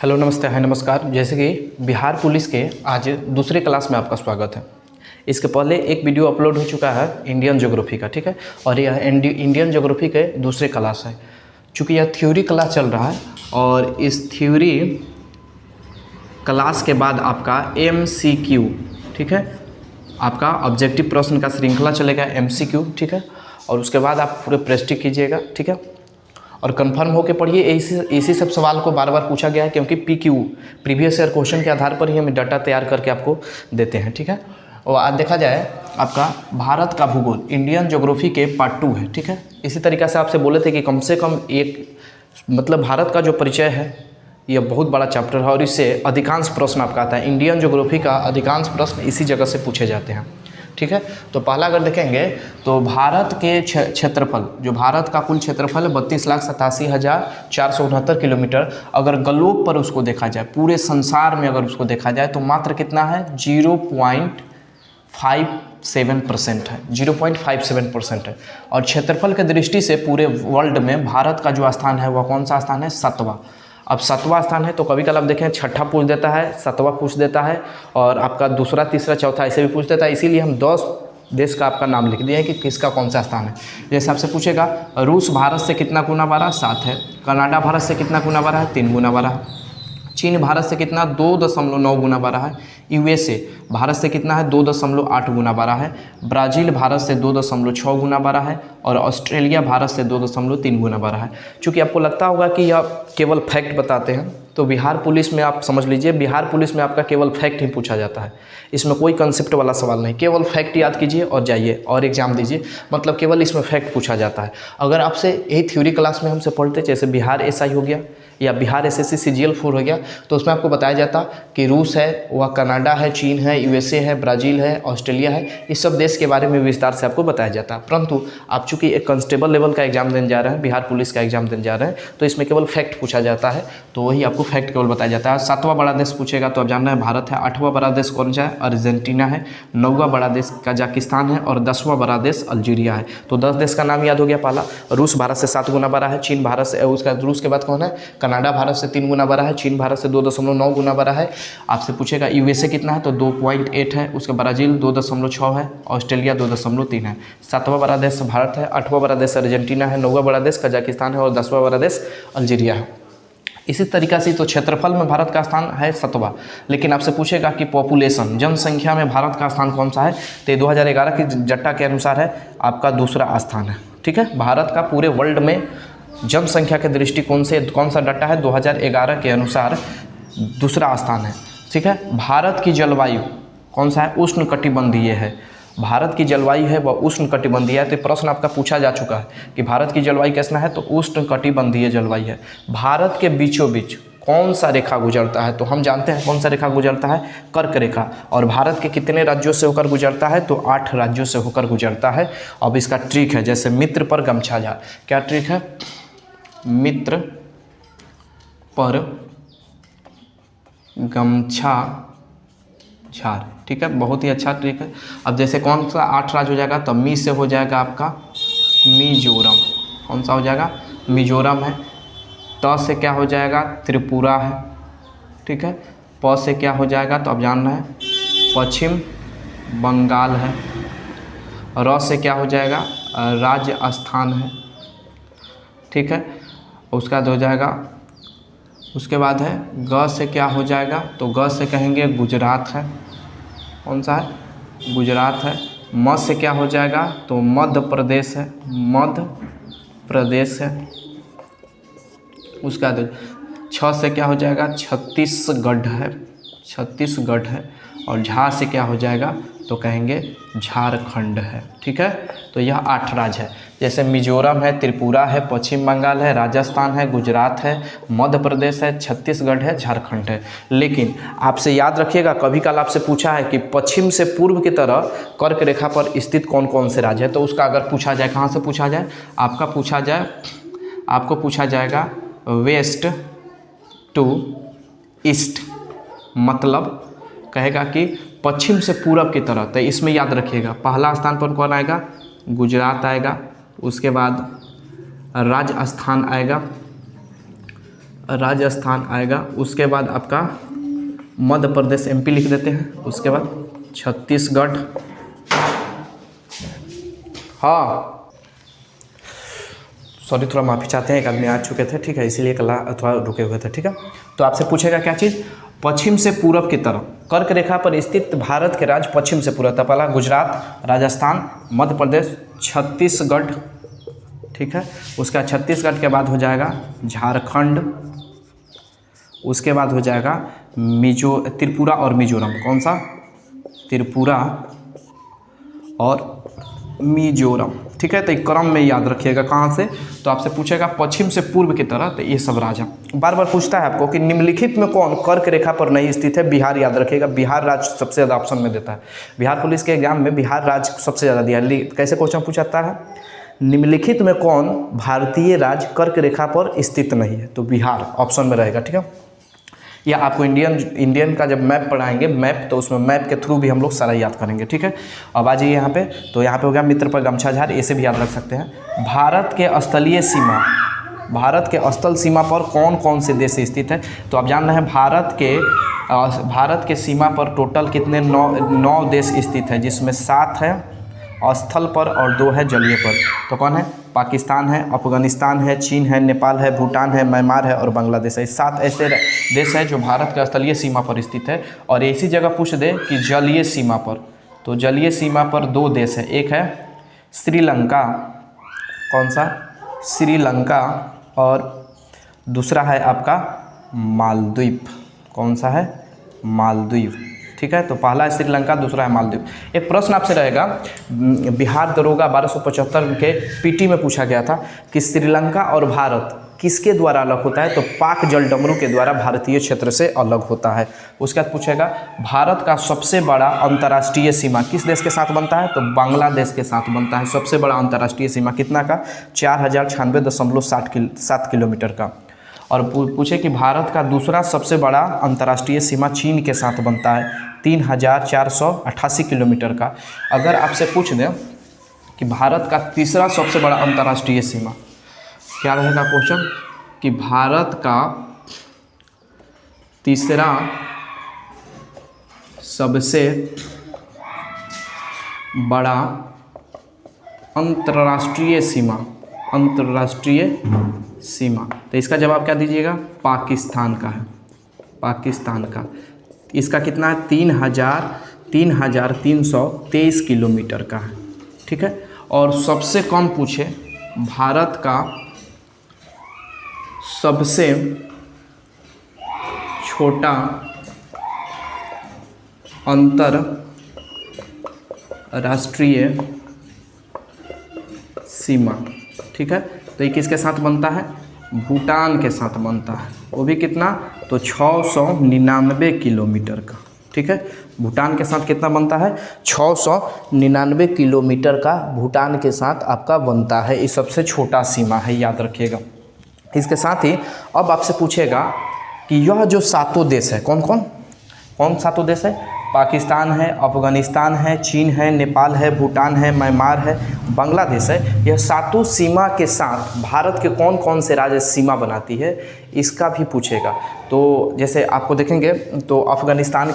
Hello, नमस्ते, हाय, नमस्कार। जैसे कि बिहार पुलिस के आज दूसरे क्लास में आपका स्वागत है। इसके पहले एक वीडियो अपलोड हो चुका है इंडियन ज्योग्राफी का, ठीक है। और यह इंडियन ज्योग्राफी के दूसरे क्लास है। चूँकि यह थ्योरी क्लास चल रहा है और इस थ्योरी क्लास के बाद आपका MCQ, ठीक है, आपका ऑब्जेक्टिव प्रश्न का श्रृंखला चलेगा MCQ, ठीक है। और उसके बाद आप पूरे प्रैक्टिस कीजिएगा, ठीक है। और कंफर्म होकर पढ़िए। इसी सब सवाल को बार बार पूछा गया है, क्योंकि PQ प्रीवियस ईयर क्वेश्चन के आधार पर ही हम डाटा तैयार करके आपको देते हैं, ठीक है। और आज देखा जाए आपका भारत का भूगोल इंडियन ज्योग्राफी के पार्ट 2 है, ठीक है। इसी तरीक़े से आपसे बोले थे कि कम से कम एक मतलब भारत का जो परिचय है यह बहुत बड़ा चैप्टर है और इससे अधिकांश प्रश्न आपका आता है। इंडियन ज्योग्राफी का अधिकांश प्रश्न इसी जगह से पूछे जाते हैं, ठीक है। तो पहला अगर देखेंगे तो भारत के क्षेत्रफल, जो भारत का कुल क्षेत्रफल है 32,87,469 किलोमीटर, अगर ग्लोब पर उसको देखा जाए, पूरे संसार में अगर उसको देखा जाए तो मात्र कितना है 0.57% है, 0.57% है। और क्षेत्रफल के दृष्टि से पूरे वर्ल्ड में भारत का जो स्थान है वह कौन सा स्थान है? 7वां। अब 7वां स्थान है तो कभी कल आप देखें छठा पूछ देता है, 7वां पूछ देता है और आपका दूसरा, तीसरा, चौथा ऐसे भी पूछ देता है। इसीलिए हम 10 देश का आपका नाम लिख दिया है कि किसका कौन सा स्थान है। जैसे आपसे पूछेगा रूस भारत से कितना गुना बड़ा? 7 है। कनाडा भारत से कितना गुना बड़ा है? 3 गुना बड़ा है। चीन भारत से कितना? 2.9 गुना बड़ा है। USA भारत से कितना है? 2.8 गुना बड़ा है। ब्राज़ील भारत से 2.6 गुना बड़ा है और ऑस्ट्रेलिया भारत से 2.3 गुना बड़ा है। चूँकि आपको लगता होगा कि यह केवल फैक्ट बताते हैं, तो बिहार पुलिस में आप समझ लीजिए, बिहार पुलिस में आपका केवल फैक्ट ही पूछा जाता है। इसमें कोई कंसेप्ट वाला सवाल नहीं, केवल फैक्ट याद कीजिए और जाइए और एग्जाम दीजिए। मतलब केवल इसमें फैक्ट पूछा जाता है। अगर आपसे यही थ्योरी क्लास में हमसे पढ़ते, जैसे बिहार SI हो गया या बिहार SSC CGL 4 हो गया, तो उसमें आपको बताया जाता कि रूस है, वह कनाडा है, चीन है, USA है, ब्राज़ील है, ऑस्ट्रेलिया है, इस सब देश के बारे में विस्तार से आपको बताया जाता है। परंतु आप चूँकि एक कांस्टेबल लेवल का एग्जाम देने जा रहे हैं, बिहार पुलिस का एग्जाम देने जा रहे हैं, तो इसमें केवल फैक्ट पूछा जाता है, तो वही आपको फैक्ट केवल बताया जाता है। 7वां बड़ा देश पूछेगा तो आप जानना है भारत है। 8वां बड़ा देश कौन सा है? अर्जेंटीना है। 9वां बड़ा देश कजाकिस्तान है और 10वां बड़ा देश अल्जीरिया है। तो 10 देश का नाम याद हो गया। पहला रूस भारत से 7 गुना बड़ा है। चीन भारत से, उसका रूस के बाद कौन है? कनाडा भारत से 3 गुना बड़ा है। चीन भारत से 2.9 गुना बड़ा है। आपसे पूछेगा USA कितना है तो 2.8 है। उसका ब्राज़ील 2.6 है। ऑस्ट्रेलिया 2.3 है। 7वां बड़ा देश भारत है। 8वां बड़ा देश अर्जेंटीना है। 9वां बड़ा देश कजाकिस्तान है और 10वां बड़ा देश अल्जीरिया है। इसी तरीक़ा से तो क्षेत्रफल में भारत का स्थान है 7वां। लेकिन आपसे पूछेगा कि पॉपुलेशन, जनसंख्या में भारत का स्थान कौन सा है, तो 2011 की जट्टा के अनुसार है आपका दूसरा स्थान है, ठीक है। भारत का पूरे वर्ल्ड में जनसंख्या के दृष्टिकोण से कौन सा डाटा है? 2011 के अनुसार दूसरा स्थान है, ठीक है। भारत की जलवायु कौन सा है? उष्णकटिबंधीय है। भारत की जलवायु है वह उष्णकटिबंधीय है। तो प्रश्न आपका पूछा जा चुका है कि भारत की जलवायु कैसा है, तो उष्णकटिबंधीय जलवायु है। भारत के बीचों बीच कौन सा रेखा गुजरता है, तो हम जानते हैं कौन सा रेखा गुजरता है, कर्क रेखा। और भारत के कितने राज्यों से होकर गुजरता है, तो 8 राज्यों से होकर गुजरता है। अब इसका ट्रिक है, जैसे मित्र पर गमछा झाड़। क्या ट्रिक है? मित्र पर गमछा झाड़, ठीक है, बहुत ही अच्छा ट्रिक है। अब जैसे कौन सा 8 राज्य हो जाएगा, तो मी से हो जाएगा आपका मिजोरम। कौन सा हो जाएगा? मिजोरम है। त से क्या हो जाएगा? त्रिपुरा है, ठीक है। प से क्या हो जाएगा, तो अब जानना है पश्चिम बंगाल है। र से क्या हो जाएगा? राजस्थान है, ठीक है। उसका हो जाएगा, उसके बाद है ग से क्या हो जाएगा, तो ग से कहेंगे गुजरात है। कौन सा है? गुजरात है। म से क्या हो जाएगा, तो मध्य प्रदेश है, मध्य प्रदेश है। उसका छ से क्या हो जाएगा? छत्तीसगढ़ है, छत्तीसगढ़ है। और झा से क्या हो जाएगा, तो कहेंगे झारखंड है, ठीक है। तो यह 8 राज्य है, जैसे मिजोरम है, त्रिपुरा है, पश्चिम बंगाल है, राजस्थान है, गुजरात है, मध्य प्रदेश है, छत्तीसगढ़ है, झारखंड है। लेकिन आपसे याद रखिएगा, कभी कल आपसे पूछा है कि पश्चिम से पूर्व की तरह कर्क रेखा पर स्थित कौन कौन से राज्य है, तो उसका अगर पूछा जाए, कहाँ से पूछा जाए, आपको पूछा जाएगा वेस्ट टू ईस्ट, मतलब कहेगा कि पश्चिम से पूरब की तरफ। तो इसमें याद रखिएगा पहला स्थान पर कौन आएगा? गुजरात आएगा। उसके बाद राजस्थान आएगा, राजस्थान आएगा, उसके बाद आपका मध्य प्रदेश MP लिख देते हैं, उसके बाद छत्तीसगढ़, हाँ सॉरी थोड़ा माफ़ी चाहते हैं, एक आदमी आ चुके थे, ठीक है, इसीलिए कल थोड़ा रुके हुए थे, ठीक है। तो आपसे पूछेगा क्या चीज़, पश्चिम से पूरब की तरफ कर्क रेखा पर स्थित भारत के राज्य पश्चिम से पूरब, पहला गुजरात, राजस्थान, मध्य प्रदेश, छत्तीसगढ़, ठीक है। उसका छत्तीसगढ़ के बाद हो जाएगा झारखंड, उसके बाद हो जाएगा त्रिपुरा और मिजोरम, कौन सा, त्रिपुरा और मिजोरम, ठीक है। तो एक क्रम में याद रखिएगा कहाँ से, तो आपसे पूछेगा पश्चिम से पूर्व की तरह, तो ये सब राज्य बार बार पूछता है आपको कि निम्नलिखित में कौन कर्क रेखा पर नहीं स्थित है। बिहार याद रखिएगा, बिहार राज्य सबसे ज़्यादा ऑप्शन में देता है, बिहार पुलिस के एग्जाम में बिहार राज्य सबसे ज़्यादा दिया है। कैसे क्वेश्चन पूछाता है, निम्नलिखित में कौन भारतीय राज्य कर्क रेखा पर स्थित नहीं है, तो बिहार ऑप्शन में रहेगा, ठीक है। या आपको इंडियन का जब मैप पढ़ाएंगे मैप, तो उसमें मैप के थ्रू भी हम लोग सारा याद करेंगे, ठीक है। अब आ जाइए यहाँ पे, तो यहाँ पे हो गया मित्र पर गमछा झाड़, ऐसे भी याद रख सकते हैं। भारत के स्थलीय सीमा, भारत के स्थल सीमा पर कौन कौन से देश स्थित है, तो आप जान रहे हैं भारत के सीमा पर टोटल कितने 9 देश स्थित है, जिसमें 7 है स्थल पर और 2 है जलीय पर। तो कौन है, पाकिस्तान है, अफगानिस्तान है, चीन है, नेपाल है, भूटान है, म्यांमार है और बांग्लादेश है। 7 ऐसे देश है जो भारत के स्थलीय सीमा पर स्थित है। और इसी जगह पूछ दे कि जलीय सीमा पर, तो जलीय सीमा पर 2 देश है, एक है श्रीलंका, कौन सा, श्रीलंका, और दूसरा है आपका मालदीव, कौन सा है, मालदीव, ठीक है। तो पहला है श्रीलंका, दूसरा है मालदीव। एक प्रश्न आपसे रहेगा, बिहार दरोगा 1275 के PT में पूछा गया था कि श्रीलंका और भारत किसके द्वारा अलग होता है, तो पाक जलडमरू के द्वारा भारतीय क्षेत्र से अलग होता है। उसके बाद पूछेगा भारत का सबसे बड़ा अंतर्राष्ट्रीय सीमा किस देश के साथ बनता है, तो बांग्लादेश के साथ बनता है। सबसे बड़ा अंतर्राष्ट्रीय सीमा कितना का, 4096.7 किलोमीटर का। और पूछे कि भारत का दूसरा सबसे बड़ा अंतर्राष्ट्रीय सीमा चीन के साथ बनता है, 3488 किलोमीटर का। अगर आपसे पूछ दें कि भारत का तीसरा सबसे बड़ा अंतर्राष्ट्रीय सीमा, क्या रहेगा क्वेश्चन, कि भारत का तीसरा सबसे बड़ा अंतर्राष्ट्रीय सीमा, तो इसका जवाब क्या दीजिएगा, पाकिस्तान का है, पाकिस्तान का। इसका कितना है, 3323 किलोमीटर का है, ठीक है। और सबसे कम पूछे, भारत का सबसे छोटा अंतर्राष्ट्रीय सीमा, ठीक है। तो ये किसके साथ बनता है, भूटान के साथ बनता है, वो भी कितना, तो 699 किलोमीटर का, ठीक है। भूटान के साथ कितना बनता है, 699 किलोमीटर का भूटान के साथ आपका बनता है। ये सबसे छोटा सीमा है, याद रखिएगा। इसके साथ ही अब आपसे पूछेगा कि यह जो 7 देश है, कौन 7 देश है, पाकिस्तान है, अफगानिस्तान है, चीन है, नेपाल है, भूटान है, म्यांमार है, बांग्लादेश है। यह 7 सीमा के साथ भारत के कौन कौन से राज्य सीमा बनाती है, इसका भी पूछेगा। तो जैसे आपको देखेंगे तो अफगानिस्तान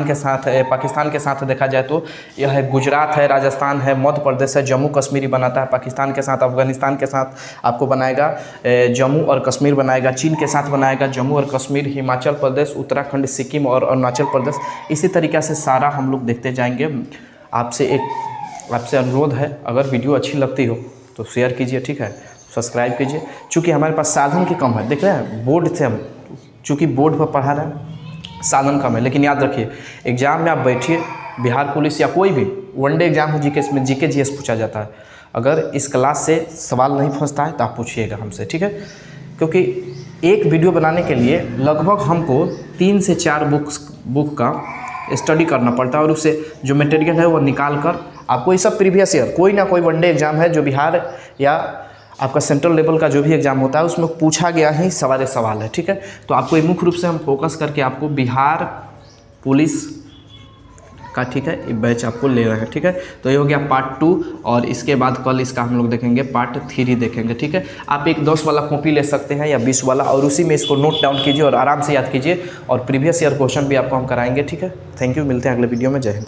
के साथ, पाकिस्तान के साथ देखा जाए तो यह है गुजरात है, राजस्थान है, मध्य प्रदेश है, जम्मू कश्मीर बनाता है। पाकिस्तान के साथ, अफगानिस्तान के साथ आपको बनाएगा जम्मू और कश्मीर बनाएगा। चीन के साथ बनाएगा जम्मू और कश्मीर, हिमाचल प्रदेश, उत्तराखंड, सिक्किम और अरुणाचल प्रदेश। इसी तरीक़े से सारा हम लोग देखते जाएंगे। आपसे अनुरोध है, अगर वीडियो अच्छी लगती हो तो शेयर कीजिए, ठीक है, सब्सक्राइब कीजिए। चूँकि हमारे पास साधन की कम है, देख रहे हैं बोर्ड से हम चूँकि बोर्ड पर पढ़ा रहे हैं, साधन कम है। लेकिन याद रखिए, एग्ज़ाम में आप बैठिए, बिहार पुलिस या कोई भी वनडे एग्जाम हो, जीके में जीके जीएस पूछा जाता है। अगर इस क्लास से सवाल नहीं फंसता है तो आप पूछिएगा हमसे, ठीक है। क्योंकि एक वीडियो बनाने के लिए लगभग हमको 3 से 4 बुक का स्टडी करना पड़ता है, और उससे जो मटेरियल है वो निकाल कर आपको ये सब प्रीवियस ईयर कोई ना कोई वनडे एग्ज़ाम है जो बिहार या आपका सेंट्रल लेवल का जो भी एग्ज़ाम होता है उसमें पूछा गया ही सवाल है, ठीक है। तो आपको मुख्य रूप से हम फोकस करके आपको बिहार पुलिस का, ठीक है, ये बैच आपको लेना है, ठीक है। तो ये हो गया पार्ट 2 और इसके बाद कल इसका हम लोग देखेंगे पार्ट 3 देखेंगे, ठीक है। आप एक 10 वाला कॉपी ले सकते हैं या 20 वाला और उसी में इसको नोट डाउन कीजिए और आराम से याद कीजिए और प्रीवियस ईयर क्वेश्चन भी आपको हम कराएंगे, ठीक है। थैंक यू, मिलते हैं अगले वीडियो में। जय हिंद।